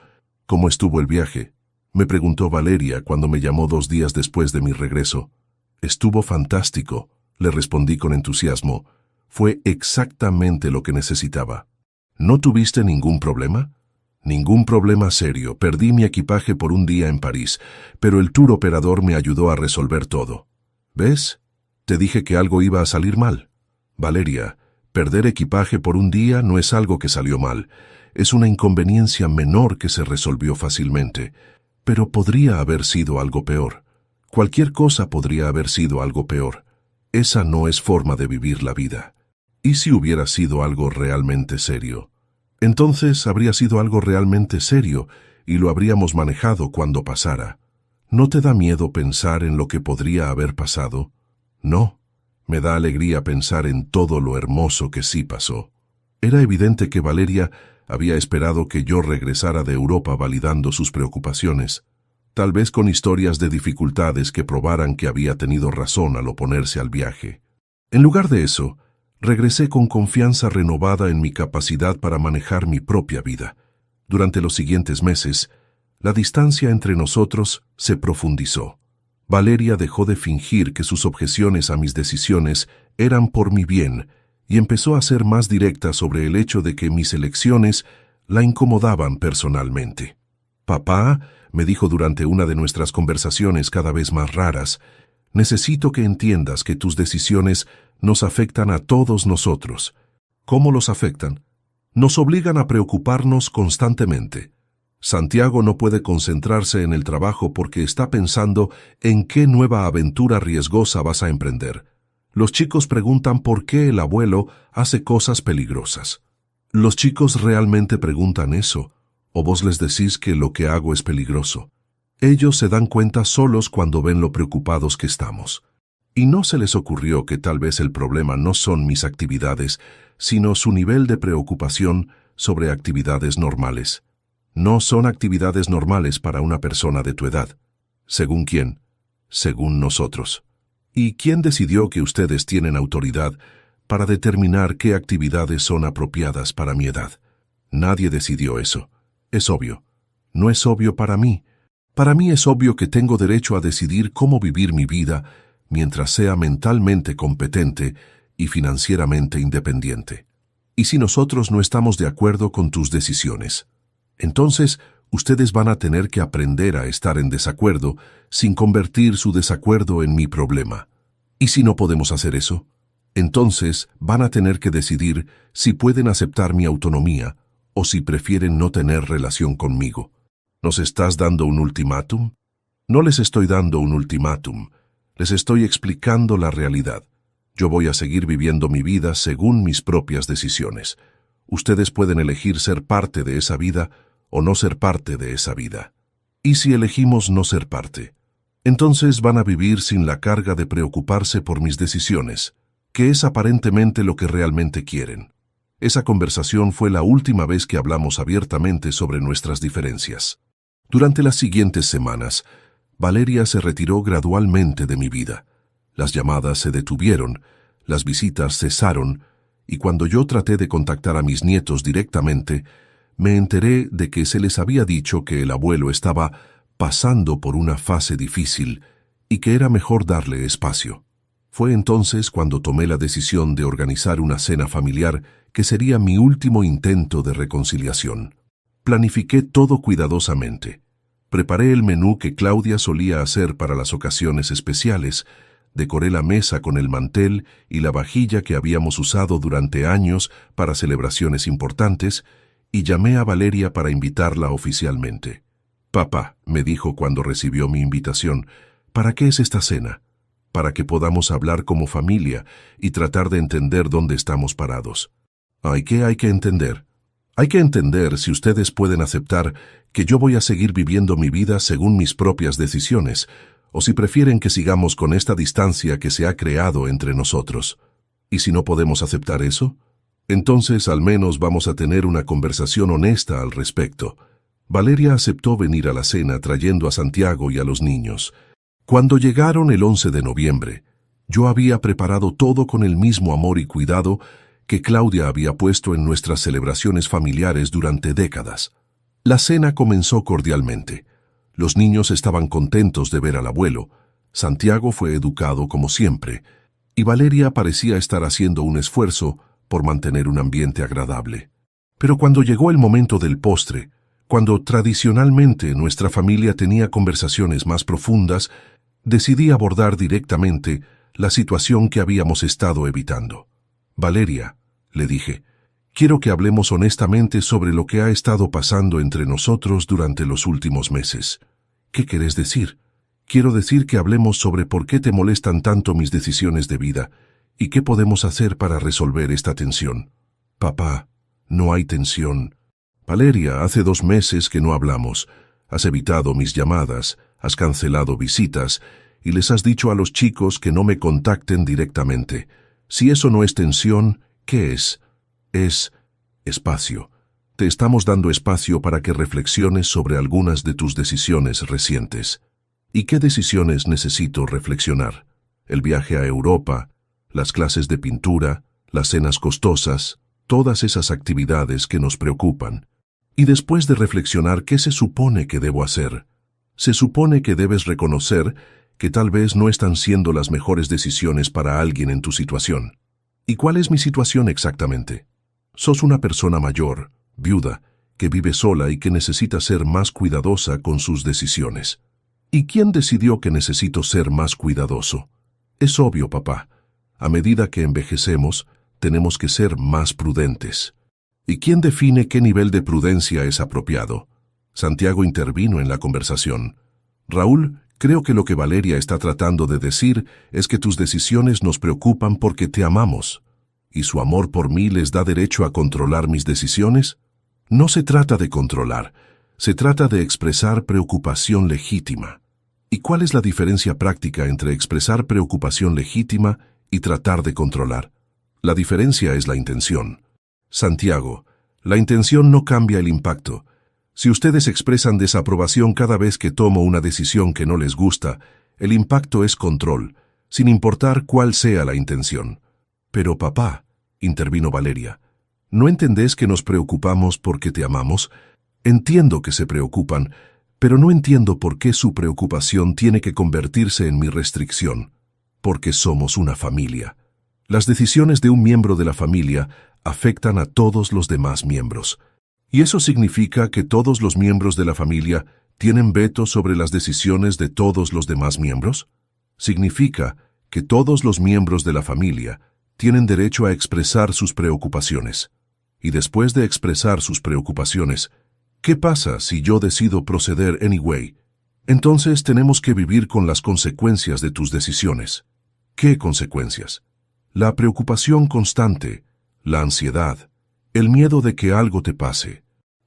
¿Cómo estuvo el viaje?, me preguntó Valeria cuando me llamó 2 días después de mi regreso. Estuvo fantástico, le respondí con entusiasmo. Fue exactamente lo que necesitaba. ¿No tuviste ningún problema? Ningún problema serio. Perdí mi equipaje por un día en París, pero el tour operador me ayudó a resolver todo. ¿Ves? Te dije que algo iba a salir mal. Valeria, perder equipaje por un día no es algo que salió mal. Es una inconveniencia menor que se resolvió fácilmente. Pero podría haber sido algo peor. Cualquier cosa podría haber sido algo peor. Esa no es forma de vivir la vida. ¿Y si hubiera sido algo realmente serio? Entonces habría sido algo realmente serio y lo habríamos manejado cuando pasara. ¿No te da miedo pensar en lo que podría haber pasado? No, me da alegría pensar en todo lo hermoso que sí pasó. Era evidente que Valeria había esperado que yo regresara de Europa validando sus preocupaciones, tal vez con historias de dificultades que probaran que había tenido razón al oponerse al viaje. En lugar de eso, regresé con confianza renovada en mi capacidad para manejar mi propia vida. Durante los siguientes meses, la distancia entre nosotros se profundizó. Valeria dejó de fingir que sus objeciones a mis decisiones eran por mi bien y empezó a ser más directa sobre el hecho de que mis elecciones la incomodaban personalmente. «Papá», me dijo durante una de nuestras conversaciones cada vez más raras, «necesito que entiendas que tus decisiones nos afectan a todos nosotros». ¿Cómo los afectan? Nos obligan a preocuparnos constantemente. Santiago no puede concentrarse en el trabajo porque está pensando en qué nueva aventura riesgosa vas a emprender. Los chicos preguntan por qué el abuelo hace cosas peligrosas. ¿Los chicos realmente preguntan eso? ¿O vos les decís que lo que hago es peligroso? Ellos se dan cuenta solos cuando ven lo preocupados que estamos. Y no se les ocurrió que tal vez el problema no son mis actividades, sino su nivel de preocupación sobre actividades normales. No son actividades normales para una persona de tu edad. ¿Según quién? Según nosotros. ¿Y quién decidió que ustedes tienen autoridad para determinar qué actividades son apropiadas para mi edad? Nadie decidió eso. Es obvio. No es obvio para mí. Para mí es obvio que tengo derecho a decidir cómo vivir mi vida mientras sea mentalmente competente y financieramente independiente. ¿Y si nosotros no estamos de acuerdo con tus decisiones? Entonces, ustedes van a tener que aprender a estar en desacuerdo sin convertir su desacuerdo en mi problema. ¿Y si no podemos hacer eso? Entonces van a tener que decidir si pueden aceptar mi autonomía o si prefieren no tener relación conmigo. ¿Nos estás dando un ultimátum? No les estoy dando un ultimátum. Les estoy explicando la realidad. Yo voy a seguir viviendo mi vida según mis propias decisiones. Ustedes pueden elegir ser parte de esa vida o no ser parte de esa vida. ¿Y si elegimos no ser parte? Entonces van a vivir sin la carga de preocuparse por mis decisiones, que es aparentemente lo que realmente quieren. Esa conversación fue la última vez que hablamos abiertamente sobre nuestras diferencias. Durante las siguientes semanas, Valeria se retiró gradualmente de mi vida. Las llamadas se detuvieron, Las visitas cesaron, y cuando yo traté de contactar a mis nietos directamente, me enteré de que se les había dicho que el abuelo estaba pasando por una fase difícil y que era mejor darle espacio. Fue entonces cuando tomé la decisión de organizar una cena familiar que sería mi último intento de reconciliación. Planifiqué todo cuidadosamente. Preparé el menú que Claudia solía hacer para las ocasiones especiales, decoré la mesa con el mantel y la vajilla que habíamos usado durante años para celebraciones importantes, y llamé a Valeria para invitarla oficialmente. «Papá», me dijo cuando recibió mi invitación, «¿para qué es esta cena? Para que podamos hablar como familia y tratar de entender dónde estamos parados». ¿Qué hay que entender? Hay que entender si ustedes pueden aceptar que yo voy a seguir viviendo mi vida según mis propias decisiones, o si prefieren que sigamos con esta distancia que se ha creado entre nosotros. ¿Y si no podemos aceptar eso? Entonces al menos vamos a tener una conversación honesta al respecto. Valeria aceptó venir a la cena trayendo a Santiago y a los niños. Cuando llegaron el 11 de noviembre, yo había preparado todo con el mismo amor y cuidado que Claudia había puesto en nuestras celebraciones familiares durante décadas. La cena comenzó cordialmente. Los niños estaban contentos de ver al abuelo. Santiago fue educado como siempre, y Valeria parecía estar haciendo un esfuerzo por mantener un ambiente agradable. Pero cuando llegó el momento del postre, cuando tradicionalmente nuestra familia tenía conversaciones más profundas, decidí abordar directamente la situación que habíamos estado evitando. «Valeria», le dije, «quiero que hablemos honestamente sobre lo que ha estado pasando entre nosotros durante los últimos meses». «¿Qué querés decir?» «Quiero decir que hablemos sobre por qué te molestan tanto mis decisiones de vida y qué podemos hacer para resolver esta tensión». «Papá, no hay tensión. Valeria, hace 2 meses que no hablamos. Has evitado mis llamadas, has cancelado visitas y les has dicho a los chicos que no me contacten directamente. Si eso no es tensión, ¿qué es? Es espacio. Te estamos dando espacio para que reflexiones sobre algunas de tus decisiones recientes». «¿Y qué decisiones necesito reflexionar? El viaje a Europa, las clases de pintura, las cenas costosas, todas esas actividades que nos preocupan. Y después de reflexionar, ¿qué se supone que debo hacer? Se supone que debes reconocer que tal vez no están siendo las mejores decisiones para alguien en tu situación». «¿Y cuál es mi situación exactamente?» «Sos una persona mayor, viuda, que vive sola y que necesita ser más cuidadosa con sus decisiones». «¿Y quién decidió que necesito ser más cuidadoso?» «Es obvio, papá. A medida que envejecemos, tenemos que ser más prudentes». «¿Y quién define qué nivel de prudencia es apropiado?» Santiago intervino en la conversación. «Raúl, creo que lo que Valeria está tratando de decir es que tus decisiones nos preocupan porque te amamos. ¿Y su amor por mí les da derecho a controlar mis decisiones?» «No se trata de controlar, se trata de expresar preocupación legítima». «¿Y cuál es la diferencia práctica entre expresar preocupación legítima y tratar de controlar?» «La diferencia es la intención». «Santiago, la intención no cambia el impacto. Si ustedes expresan desaprobación cada vez que tomo una decisión que no les gusta, el impacto es control, sin importar cuál sea la intención». «Pero papá», intervino Valeria, «¿no entendés que nos preocupamos porque te amamos? Entiendo que se preocupan, pero no entiendo por qué su preocupación tiene que convertirse en mi restricción. Porque somos una familia. Las decisiones de un miembro de la familia afectan a todos los demás miembros. ¿Y eso significa que todos los miembros de la familia tienen veto sobre las decisiones de todos los demás miembros? Significa que todos los miembros de la familia tienen derecho a expresar sus preocupaciones. Y después de expresar sus preocupaciones, ¿qué pasa si yo decido proceder anyway? Entonces tenemos que vivir con las consecuencias de tus decisiones». «¿Qué consecuencias?» «La preocupación constante, la ansiedad, el miedo de que algo te pase.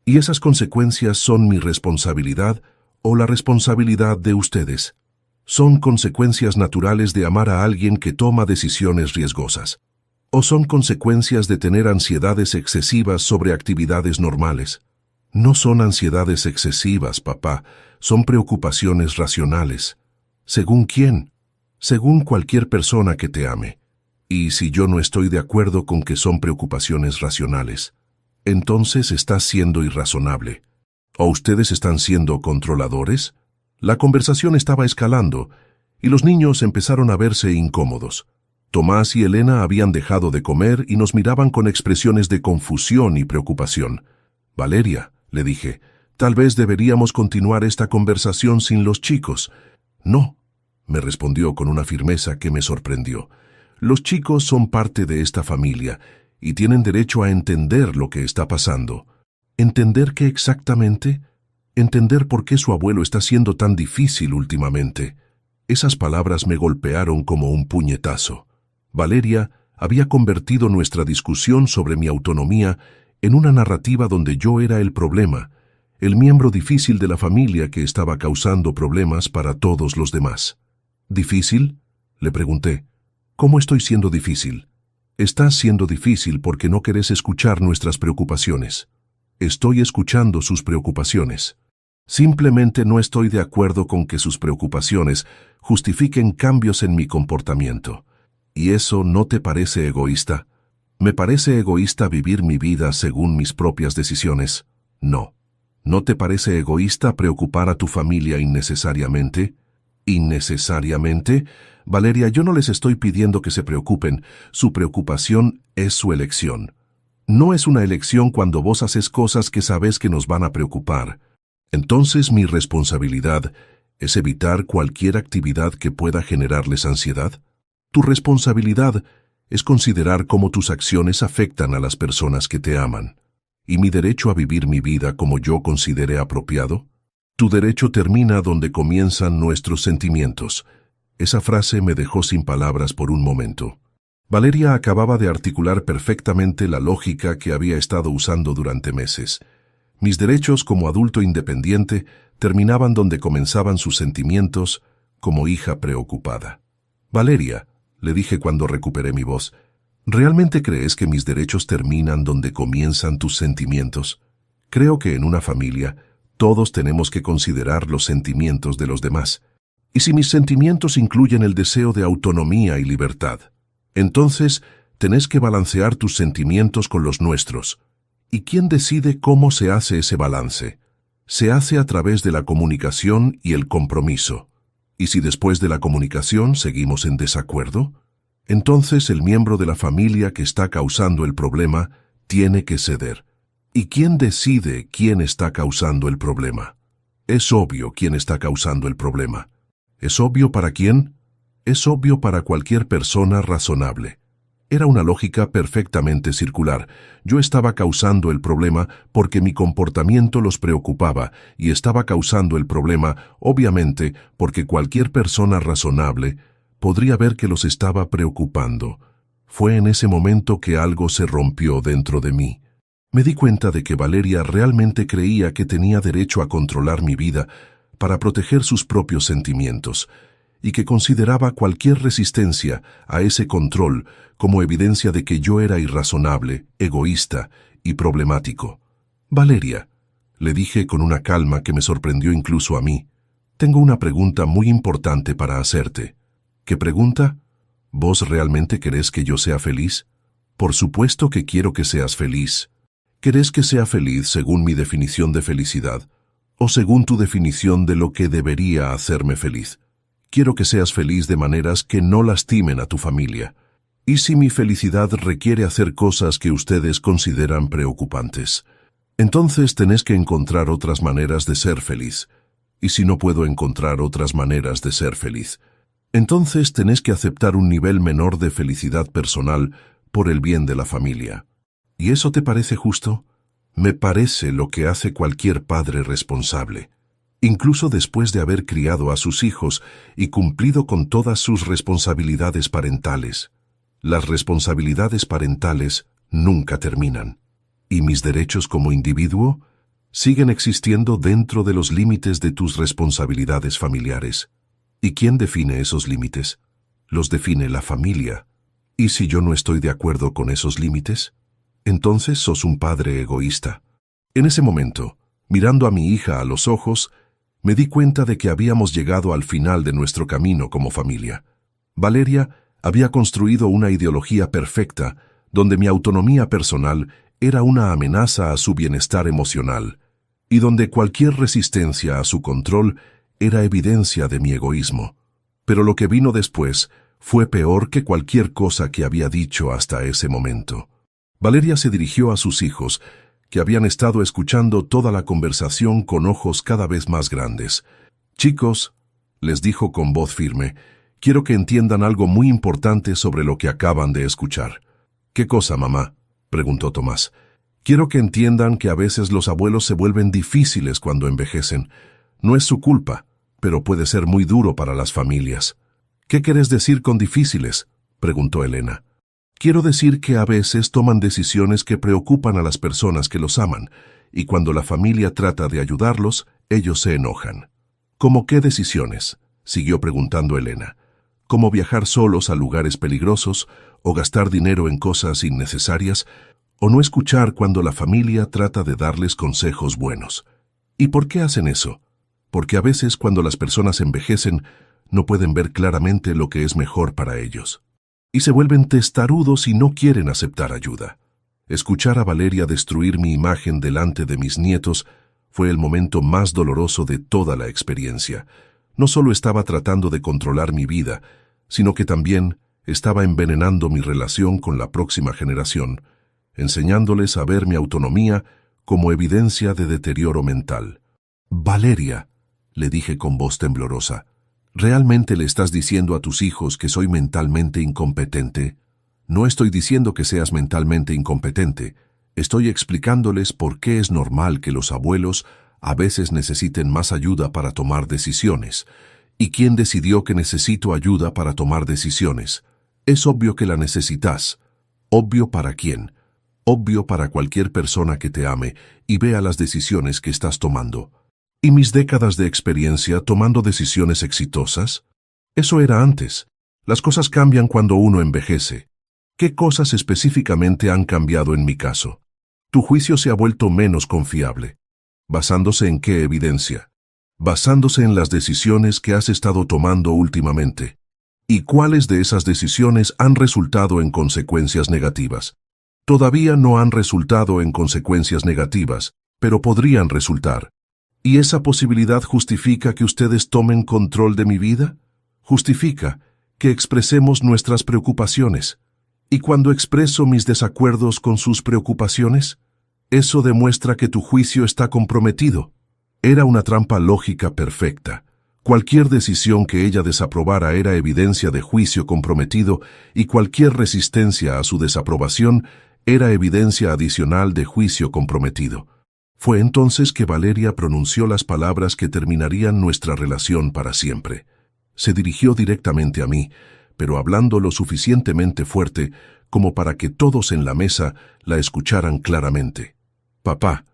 ¿Y esas consecuencias son mi responsabilidad o la responsabilidad de ustedes? ¿Son consecuencias naturales de amar a alguien que toma decisiones riesgosas? ¿O son consecuencias de tener ansiedades excesivas sobre actividades normales?» «No son ansiedades excesivas, papá, son preocupaciones racionales». «¿Según quién?» «Según cualquier persona que te ame. Y si yo no estoy de acuerdo con que son preocupaciones racionales, entonces estás siendo irrazonable. ¿O ustedes están siendo controladores? La conversación estaba escalando, y los niños empezaron a verse incómodos. Tomás y Elena habían dejado de comer y nos miraban con expresiones de confusión y preocupación. Valeria, le dije, tal vez deberíamos continuar esta conversación sin los chicos. No, me respondió con una firmeza que me sorprendió. Los chicos son parte de esta familia y tienen derecho a entender lo que está pasando. ¿Entender qué exactamente? Entender por qué su abuelo está siendo tan difícil últimamente. Esas palabras me golpearon como un puñetazo. Valeria había convertido nuestra discusión sobre mi autonomía en una narrativa donde yo era el problema, el miembro difícil de la familia que estaba causando problemas para todos los demás. ¿Difícil?, le pregunté. ¿Cómo estoy siendo difícil? Estás siendo difícil porque no querés escuchar nuestras preocupaciones. Estoy escuchando sus preocupaciones. Simplemente no estoy de acuerdo con que sus preocupaciones justifiquen cambios en mi comportamiento. ¿Y eso no te parece egoísta? ¿Me parece egoísta vivir mi vida según mis propias decisiones? No. ¿No te parece egoísta preocupar a tu familia innecesariamente? ¿Innecesariamente? Valeria, yo no les estoy pidiendo que se preocupen. Su preocupación es su elección. No es una elección cuando vos haces cosas que sabes que nos van a preocupar. Entonces mi responsabilidad es evitar cualquier actividad que pueda generarles ansiedad. Tu responsabilidad es considerar cómo tus acciones afectan a las personas que te aman. ¿Y mi derecho a vivir mi vida como yo considere apropiado? Tu derecho termina donde comienzan nuestros sentimientos. Esa frase me dejó sin palabras por un momento. Valeria acababa de articular perfectamente la lógica que había estado usando durante meses. Mis derechos como adulto independiente terminaban donde comenzaban sus sentimientos como hija preocupada. Valeria, le dije cuando recuperé mi voz, ¿realmente crees que mis derechos terminan donde comienzan tus sentimientos? Creo que en una familia todos tenemos que considerar los sentimientos de los demás. Y si mis sentimientos incluyen el deseo de autonomía y libertad, entonces tenés que balancear tus sentimientos con los nuestros. ¿Y quién decide cómo se hace ese balance? Se hace a través de la comunicación y el compromiso. ¿Y si después de la comunicación seguimos en desacuerdo? Entonces el miembro de la familia que está causando el problema tiene que ceder. ¿Y quién decide quién está causando el problema? Es obvio quién está causando el problema. ¿Es obvio para quién? Es obvio para cualquier persona razonable. Era una lógica perfectamente circular. Yo estaba causando el problema porque mi comportamiento los preocupaba y estaba causando el problema, obviamente, porque cualquier persona razonable podría ver que los estaba preocupando. Fue en ese momento que algo se rompió dentro de mí. Me di cuenta de que Valeria realmente creía que tenía derecho a controlar mi vida para proteger sus propios sentimientos, y que consideraba cualquier resistencia a ese control como evidencia de que yo era irrazonable, egoísta y problemático. Valeria, le dije con una calma que me sorprendió incluso a mí, tengo una pregunta muy importante para hacerte. ¿Qué pregunta? ¿Vos realmente querés que yo sea feliz? Por supuesto que quiero que seas feliz. ¿Querés que sea feliz según mi definición de felicidad o según tu definición de lo que debería hacerme feliz? Quiero que seas feliz de maneras que no lastimen a tu familia. ¿Y si mi felicidad requiere hacer cosas que ustedes consideran preocupantes? Entonces tenés que encontrar otras maneras de ser feliz. ¿Y si no puedo encontrar otras maneras de ser feliz? Entonces tenés que aceptar un nivel menor de felicidad personal por el bien de la familia. ¿Y eso te parece justo? Me parece lo que hace cualquier padre responsable. Incluso después de haber criado a sus hijos y cumplido con todas sus responsabilidades parentales. Las responsabilidades parentales nunca terminan. ¿Y mis derechos como individuo? Siguen existiendo dentro de los límites de tus responsabilidades familiares. ¿Y quién define esos límites? Los define la familia. ¿Y si yo no estoy de acuerdo con esos límites? Entonces sos un padre egoísta. En ese momento, mirando a mi hija a los ojos, me di cuenta de que habíamos llegado al final de nuestro camino como familia. Valeria Había construido una ideología perfecta, donde mi autonomía personal era una amenaza a su bienestar emocional, y donde cualquier resistencia a su control era evidencia de mi egoísmo. Pero lo que vino después fue peor que cualquier cosa que había dicho hasta ese momento. Valeria se dirigió a sus hijos, que habían estado escuchando toda la conversación con ojos cada vez más grandes. «Chicos», les dijo con voz firme, «quiero que entiendan algo muy importante sobre lo que acaban de escuchar». «¿Qué cosa, mamá?», preguntó Tomás. «Quiero que entiendan que a veces los abuelos se vuelven difíciles cuando envejecen. No es su culpa, pero puede ser muy duro para las familias». «¿Qué quieres decir con difíciles?», preguntó Elena. «Quiero decir que a veces toman decisiones que preocupan a las personas que los aman, y cuando la familia trata de ayudarlos, ellos se enojan». «¿Cómo qué decisiones?», siguió preguntando Elena. «¿Cómo viajar solos a lugares peligrosos, o gastar dinero en cosas innecesarias, o no escuchar cuando la familia trata de darles consejos buenos? ¿Y por qué hacen eso? Porque a veces cuando las personas envejecen, no pueden ver claramente lo que es mejor para ellos. Y se vuelven testarudos y no quieren aceptar ayuda». Escuchar a Valeria destruir mi imagen delante de mis nietos fue el momento más doloroso de toda la experiencia. No solo estaba tratando de controlar mi vida, sino que también estaba envenenando mi relación con la próxima generación, enseñándoles a ver mi autonomía como evidencia de deterioro mental. «Valeria», le dije con voz temblorosa, ¿realmente le estás diciendo a tus hijos que soy mentalmente incompetente? No estoy diciendo que seas mentalmente incompetente. Estoy explicándoles por qué es normal que los abuelos a veces necesiten más ayuda para tomar decisiones. ¿Y quién decidió que necesito ayuda para tomar decisiones? Es obvio que la necesitas. ¿Obvio para quién? Obvio para cualquier persona que te ame y vea las decisiones que estás tomando. ¿Y mis décadas de experiencia tomando decisiones exitosas? Eso era antes. Las cosas cambian cuando uno envejece. ¿Qué cosas específicamente han cambiado en mi caso? Tu juicio se ha vuelto menos confiable. ¿Basándose en qué evidencia? Basándose en las decisiones que has estado tomando últimamente. ¿Y cuáles de esas decisiones han resultado en consecuencias negativas? Todavía no han resultado en consecuencias negativas, pero podrían resultar. ¿Y esa posibilidad justifica que ustedes tomen control de mi vida? Justifica que expresemos nuestras preocupaciones. ¿Y cuando expreso mis desacuerdos con sus preocupaciones? Eso demuestra que tu juicio está comprometido. Era una trampa lógica perfecta. Cualquier decisión que ella desaprobara era evidencia de juicio comprometido y cualquier resistencia a su desaprobación era evidencia adicional de juicio comprometido. Fue entonces que Valeria pronunció las palabras que terminarían nuestra relación para siempre. Se dirigió directamente a mí, pero hablando lo suficientemente fuerte como para que todos en la mesa la escucharan claramente. «Papá»,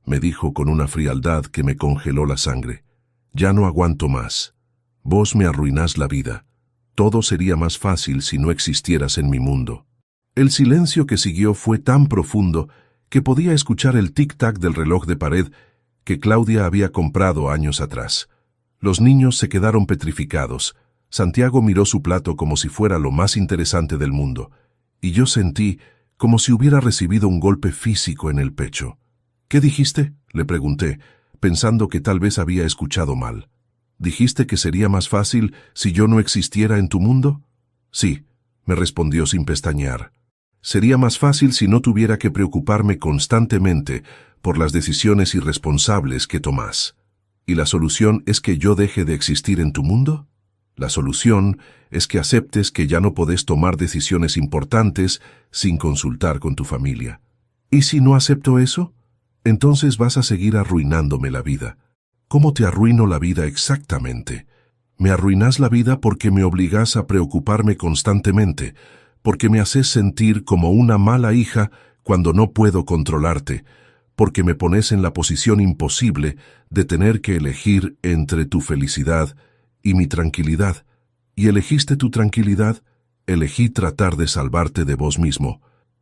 me dijo con una frialdad que me congeló la sangre, «ya no aguanto más. Vos me arruinás la vida. Todo sería más fácil si no existieras en mi mundo». El silencio que siguió fue tan profundo que podía escuchar el tic-tac del reloj de pared que Claudia había comprado años atrás. Los niños se quedaron petrificados. Santiago miró su plato como si fuera lo más interesante del mundo, y yo sentí como si hubiera recibido un golpe físico en el pecho. «¿Qué dijiste?», le pregunté, pensando que tal vez había escuchado mal. «¿Dijiste que sería más fácil si yo no existiera en tu mundo?» «Sí», me respondió sin pestañear. «Sería más fácil si no tuviera que preocuparme constantemente por las decisiones irresponsables que tomás. ¿Y la solución es que yo deje de existir en tu mundo? La solución es que aceptes que ya no podés tomar decisiones importantes sin consultar con tu familia. ¿Y si no acepto eso? Entonces vas a seguir arruinándome la vida». «¿Cómo te arruino la vida exactamente?» «Me arruinás la vida porque me obligás a preocuparme constantemente, porque me haces sentir como una mala hija cuando no puedo controlarte, porque me pones en la posición imposible de tener que elegir entre tu felicidad y mi tranquilidad. Y elegiste tu tranquilidad, elegí tratar de salvarte de vos mismo.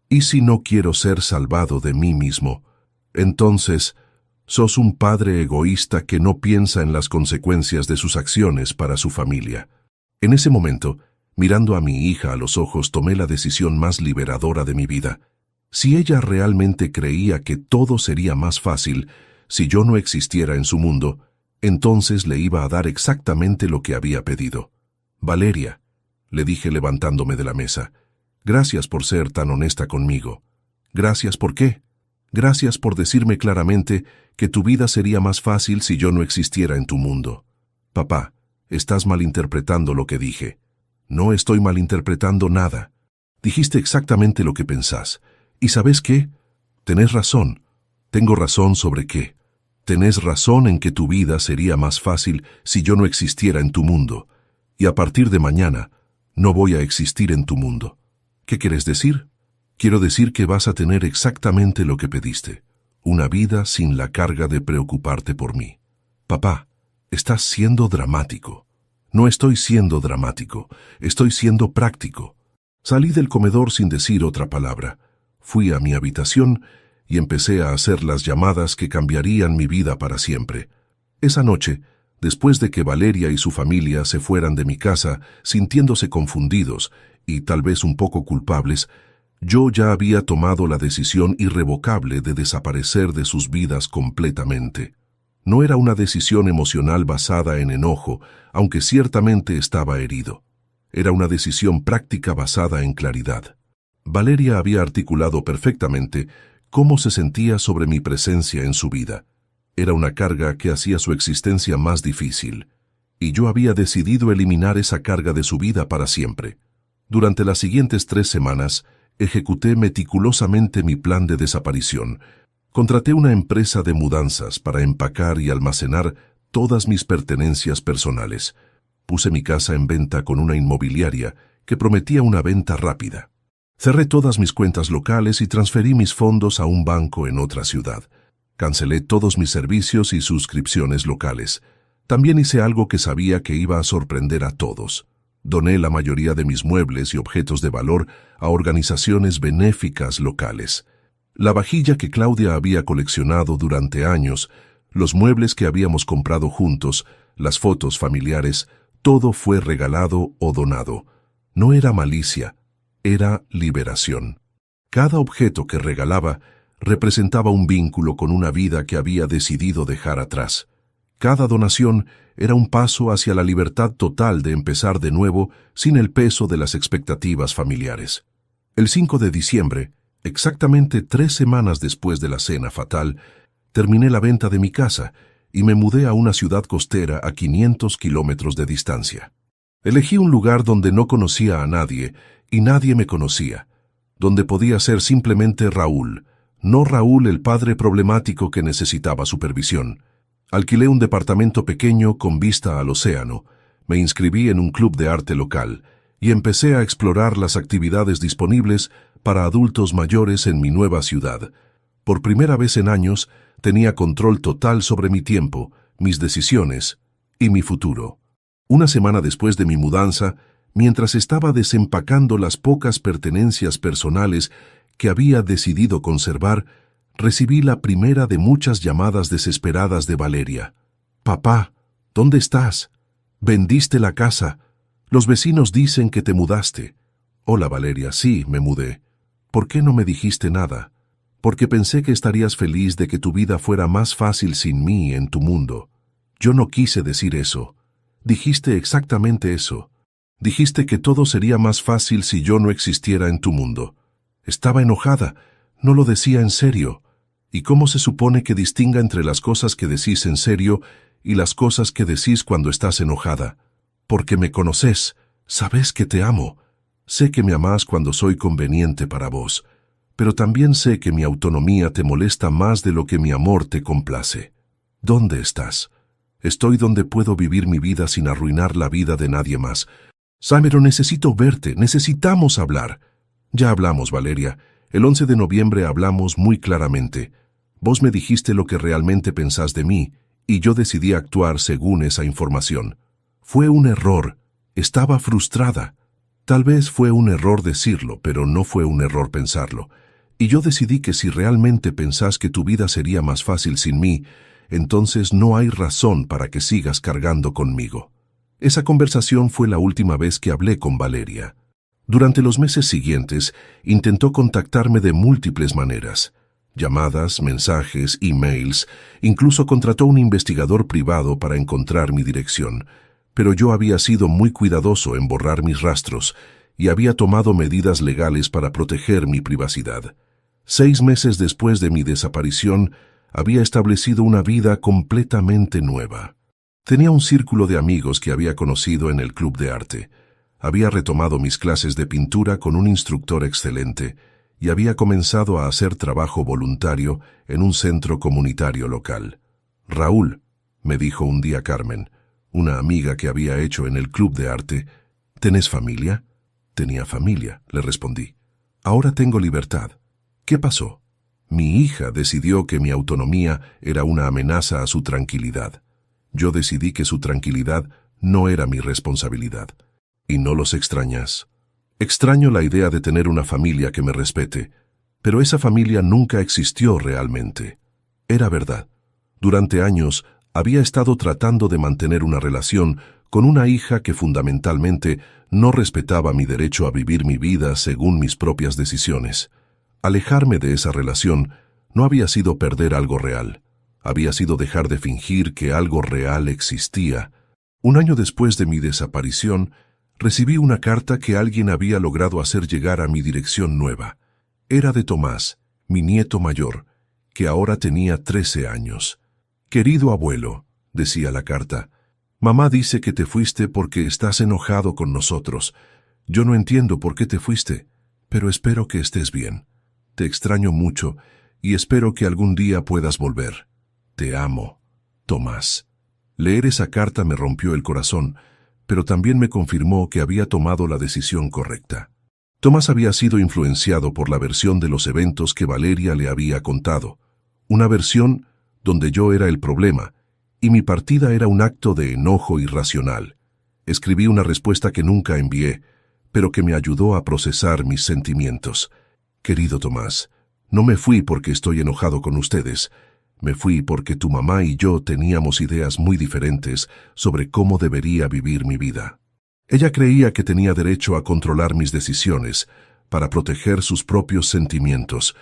¿Y si no quiero ser salvado de mí mismo? Entonces, sos un padre egoísta que no piensa en las consecuencias de sus acciones para su familia». En ese momento, Mirando a mi hija a los ojos, tomé la decisión más liberadora de mi vida. Si ella realmente creía que todo sería más fácil si yo no existiera en su mundo, entonces le iba a dar exactamente lo que había pedido. Valeria, le dije levantándome de la mesa, gracias por ser tan honesta conmigo. ¿Gracias por qué? Gracias por decirme claramente que tu vida sería más fácil si yo no existiera en tu mundo. Papá, estás malinterpretando lo que dije. No estoy malinterpretando nada. Dijiste exactamente lo que pensás. ¿Y sabes qué? Tenés razón. ¿Tengo razón sobre qué? Tenés razón en que tu vida sería más fácil si yo no existiera en tu mundo. Y a partir de mañana, no voy a existir en tu mundo. ¿Qué quieres decir? Quiero decir que vas a tener exactamente lo que pediste. Una vida sin la carga de preocuparte por mí. Papá, estás siendo dramático. No estoy siendo dramático, estoy siendo práctico. Salí del comedor sin decir otra palabra. Fui a mi habitación y empecé a hacer las llamadas que cambiarían mi vida para siempre. Esa noche, después de que Valeria y su familia se fueran de mi casa, sintiéndose confundidos y tal vez un poco culpables, yo ya había tomado la decisión irrevocable de desaparecer de sus vidas completamente. No era una decisión emocional basada en enojo, aunque ciertamente estaba herido. Era una decisión práctica basada en claridad. Valeria había articulado perfectamente cómo se sentía sobre mi presencia en su vida. Era una carga que hacía su existencia más difícil, y yo había decidido eliminar esa carga de su vida para siempre. Durante las siguientes 3 semanas, ejecuté meticulosamente mi plan de desaparición. Contraté una empresa de mudanzas para empacar y almacenar todas mis pertenencias personales. Puse mi casa en venta con una inmobiliaria que prometía una venta rápida. Cerré todas mis cuentas locales y transferí mis fondos a un banco en otra ciudad. Cancelé todos mis servicios y suscripciones locales. También hice algo que sabía que iba a sorprender a todos. Doné la mayoría de mis muebles y objetos de valor a organizaciones benéficas locales. La vajilla que Claudia había coleccionado durante años, los muebles que habíamos comprado juntos, las fotos familiares, todo fue regalado o donado. No era malicia, era liberación. Cada objeto que regalaba representaba un vínculo con una vida que había decidido dejar atrás. Cada donación era un paso hacia la libertad total de empezar de nuevo sin el peso de las expectativas familiares. El 5 de diciembre, exactamente 3 semanas después de la cena fatal, terminé la venta de mi casa y me mudé a una ciudad costera a 500 kilómetros de distancia. Elegí un lugar donde no conocía a nadie y nadie me conocía, donde podía ser simplemente Raúl, no Raúl el padre problemático que necesitaba supervisión. Alquilé un departamento pequeño con vista al océano, me inscribí en un club de arte local y empecé a explorar las actividades disponibles para adultos mayores en mi nueva ciudad. Por primera vez en años, tenía control total sobre mi tiempo, mis decisiones y mi futuro. Una semana después de mi mudanza, mientras estaba desempacando las pocas pertenencias personales que había decidido conservar, recibí la primera de muchas llamadas desesperadas de Valeria. «Papá, ¿dónde estás? Vendiste la casa. Los vecinos dicen que te mudaste». «Hola, Valeria, sí, me mudé. ¿Por qué no me dijiste nada?» «Porque pensé que estarías feliz de que tu vida fuera más fácil sin mí en tu mundo». «Yo no quise decir eso. Dijiste exactamente eso. Dijiste que todo sería más fácil si yo no existiera en tu mundo». Estaba enojada. No lo decía en serio. ¿Y cómo se supone que distinga entre las cosas que decís en serio y las cosas que decís cuando estás enojada? Porque me conoces, sabes que te amo. Sé que me amás cuando soy conveniente para vos, pero también sé que mi autonomía te molesta más de lo que mi amor te complace. ¿Dónde estás? Estoy donde puedo vivir mi vida sin arruinar la vida de nadie más. Pero necesito verte, necesitamos hablar. Ya hablamos, Valeria. El 11 de noviembre hablamos muy claramente. Vos me dijiste lo que realmente pensás de mí, y yo decidí actuar según esa información. Fue un error. Estaba frustrada. Tal vez fue un error decirlo, pero no fue un error pensarlo. Y yo decidí que si realmente pensás que tu vida sería más fácil sin mí, entonces no hay razón para que sigas cargando conmigo. Esa conversación fue la última vez que hablé con Valeria. Durante los meses siguientes, intentó contactarme de múltiples maneras. Llamadas, mensajes, emails, incluso contrató un investigador privado para encontrar mi dirección. Pero yo había sido muy cuidadoso en borrar mis rastros y había tomado medidas legales para proteger mi privacidad. 6 meses después de mi desaparición, había establecido una vida completamente nueva. Tenía un círculo de amigos que había conocido en el club de arte. Había retomado mis clases de pintura con un instructor excelente y había comenzado a hacer trabajo voluntario en un centro comunitario local. «Raúl», me dijo un día Carmen, una amiga que había hecho en el club de arte, «¿tenés familia?» «Tenía familia», le respondí. «Ahora tengo libertad». «¿Qué pasó?» «Mi hija decidió que mi autonomía era una amenaza a su tranquilidad. Yo decidí que su tranquilidad no era mi responsabilidad». «¿Y no los extrañas?» «Extraño la idea de tener una familia que me respete, pero esa familia nunca existió realmente». Era verdad. Durante años había estado tratando de mantener una relación con una hija que fundamentalmente no respetaba mi derecho a vivir mi vida según mis propias decisiones. Alejarme de esa relación no había sido perder algo real. Había sido dejar de fingir que algo real existía. 1 año después de mi desaparición, recibí una carta que alguien había logrado hacer llegar a mi dirección nueva. Era de Tomás, mi nieto mayor, que ahora tenía 13 años. «Querido abuelo», decía la carta, «mamá dice que te fuiste porque estás enojado con nosotros. Yo no entiendo por qué te fuiste, pero espero que estés bien. Te extraño mucho y espero que algún día puedas volver. Te amo, Tomás». Leer esa carta me rompió el corazón, pero también me confirmó que había tomado la decisión correcta. Tomás había sido influenciado por la versión de los eventos que Valeria le había contado, una versión donde yo era el problema, y mi partida era un acto de enojo irracional. Escribí una respuesta que nunca envié, pero que me ayudó a procesar mis sentimientos. «Querido Tomás, no me fui porque estoy enojado con ustedes. Me fui porque tu mamá y yo teníamos ideas muy diferentes sobre cómo debería vivir mi vida. Ella creía que tenía derecho a controlar mis decisiones para proteger sus propios sentimientos.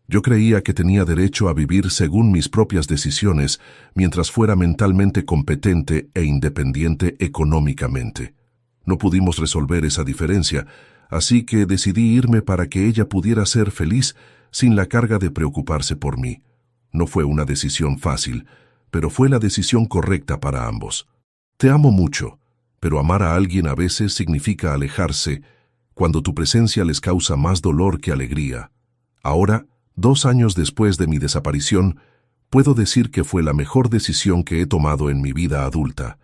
Yo creía que tenía derecho a vivir según mis propias decisiones mientras fuera mentalmente competente e independiente económicamente. No pudimos resolver esa diferencia, así que decidí irme para que ella pudiera ser feliz sin la carga de preocuparse por mí. No fue una decisión fácil, pero fue la decisión correcta para ambos. Te amo mucho, pero amar a alguien a veces significa alejarse cuando tu presencia les causa más dolor que alegría. Ahora, 2 años después de mi desaparición, puedo decir que fue la mejor decisión que he tomado en mi vida adulta.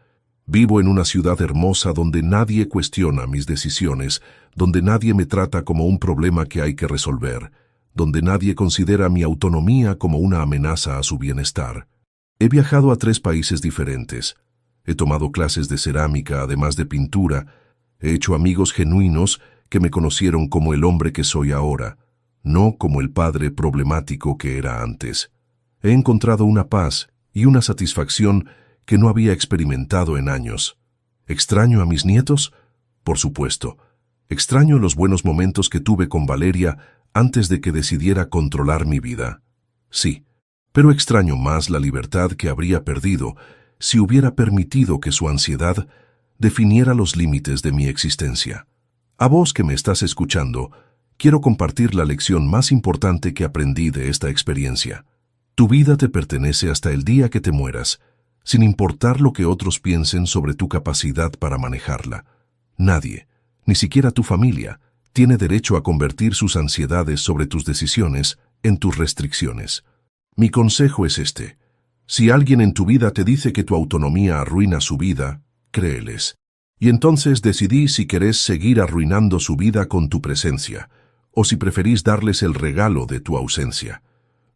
Vivo en una ciudad hermosa donde nadie cuestiona mis decisiones, donde nadie me trata como un problema que hay que resolver, donde nadie considera mi autonomía como una amenaza a su bienestar. He viajado a 3 países diferentes. He tomado clases de cerámica, además de pintura. He hecho amigos genuinos que me conocieron como el hombre que soy ahora, no como el padre problemático que era antes. He encontrado una paz y una satisfacción que no había experimentado en años. ¿Extraño a mis nietos? Por supuesto. Extraño los buenos momentos que tuve con Valeria antes de que decidiera controlar mi vida. Sí, pero extraño más la libertad que habría perdido si hubiera permitido que su ansiedad definiera los límites de mi existencia. A vos que me estás escuchando, quiero compartir la lección más importante que aprendí de esta experiencia. Tu vida te pertenece hasta el día que te mueras, sin importar lo que otros piensen sobre tu capacidad para manejarla. Nadie, ni siquiera tu familia, tiene derecho a convertir sus ansiedades sobre tus decisiones en tus restricciones. Mi consejo es este. Si alguien en tu vida te dice que tu autonomía arruina su vida, créeles. Y entonces decidí si querés seguir arruinando su vida con tu presencia, o si preferís darles el regalo de tu ausencia.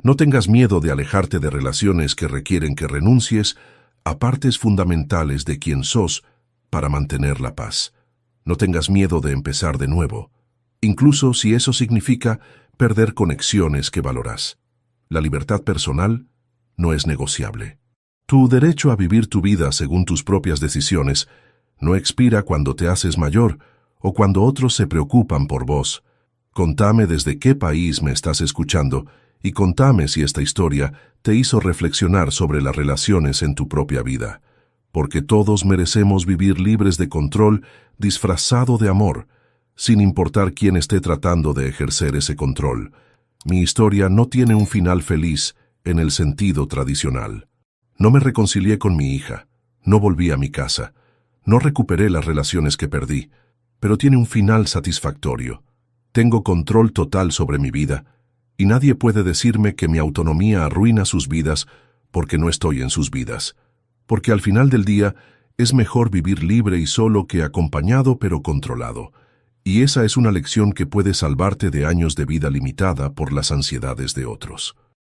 No tengas miedo de alejarte de relaciones que requieren que renuncies a partes fundamentales de quien sos para mantener la paz. No tengas miedo de empezar de nuevo, incluso si eso significa perder conexiones que valorás. La libertad personal no es negociable. Tu derecho a vivir tu vida según tus propias decisiones No expira cuando te haces mayor o cuando otros se preocupan por vos. Contame desde qué país me estás escuchando y contame si esta historia te hizo reflexionar sobre las relaciones en tu propia vida. Porque todos merecemos vivir libres de control, disfrazado de amor, sin importar quién esté tratando de ejercer ese control. Mi historia no tiene un final feliz en el sentido tradicional. No me reconcilié con mi hija, no volví a mi casa, no recuperé las relaciones que perdí, pero tiene un final satisfactorio. Tengo control total sobre mi vida, y nadie puede decirme que mi autonomía arruina sus vidas porque no estoy en sus vidas. Porque al final del día es mejor vivir libre y solo que acompañado pero controlado. Y esa es una lección que puede salvarte de años de vida limitada por las ansiedades de otros.